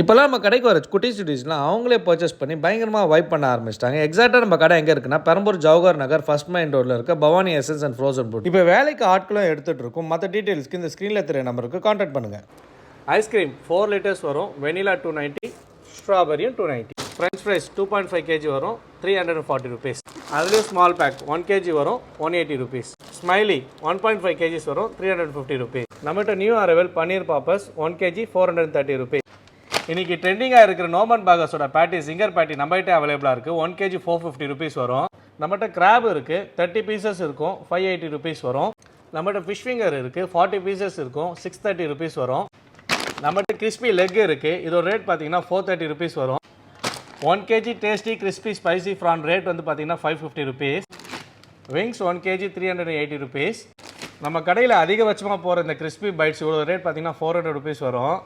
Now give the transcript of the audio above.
இப்போலாம் நம்ம கடைக்கு வர குட்டி சுட்டீஸ்லாம் அவங்களே பர்ச்சேஸ் பண்ணி பயங்கரமாக வைப் பண்ண ஆரம்பிச்சிட்டாங்க. எக்ஸாக்டாக நம்ம கடை எங்கே இருக்குன்னா பெரம்பூர் ஜவஹர் நகர் ஃபர்ஸ்ட் மைன் ரோடில் இருக்க Bhavani essence and frozen food. இப்போ வேலைக்கு ஆட்களும் எடுத்துகிட்டு இருக்கும். மற்ற டீட்டெயில்ஸ்க்கு இந்த ஸ்க்ரீனில் தெரிய நம்பருக்கு கான்டாக்ட் பண்ணுங்கள். ஐஸ்கிரீம் 4 லிட்டர்ஸ் வரும். வெனிலா 290, ஸ்ட்ராபெரியும் 290. ஃப்ரெஞ்ச் ஃப்ரைஸ் 2.5 kg வரும், 340 rupees. அதுலேயும் ஸ்மால் பேக் 1 kg வரும், 180 rupees. ஸ்மைலி 1.5 kg வரும், 350 rupees. நம்மகிட்ட நியூ அரைவல் பன்னீர் பாப்பர்ஸ் 1 kg 430 rupees. இன்னைக்கு ட்ரெண்டிங்காக இருக்கிற நோமன் பாகஸோட பேட்டி சிங்கர் பேட்டி நம்மகிட்ட அவைலபிளாக இருக்குது. 1 kg 450 rupees வரும். நம்மகிட்ட கிராப் இருக்குது, 30 pieces இருக்கும், 580 rupees வரும். நம்மகிட்ட ஃபிஷ் ஃபிங்கர் இருக்குது, 40 pieces இருக்கும், 630 rupees வரும். நம்மகிட்ட கிறிஸ்பி லெக் இருக்குது, இதோட ரேட் பார்த்தீங்கன்னா 430 rupees வரும். 1 kg tasty crispy spicy prawn rate வந்து பார்த்தீங்கன்னா 550 rupees. Wings 1 kg 380 rupees. நம்ம கடையில் அதிகபட்சமாக போகிற இந்த கிறிஸ்பி பைட்ஸ் இவ்வளோ ரேட் பார்த்தீங்கன்னா 400 rupees வரும்.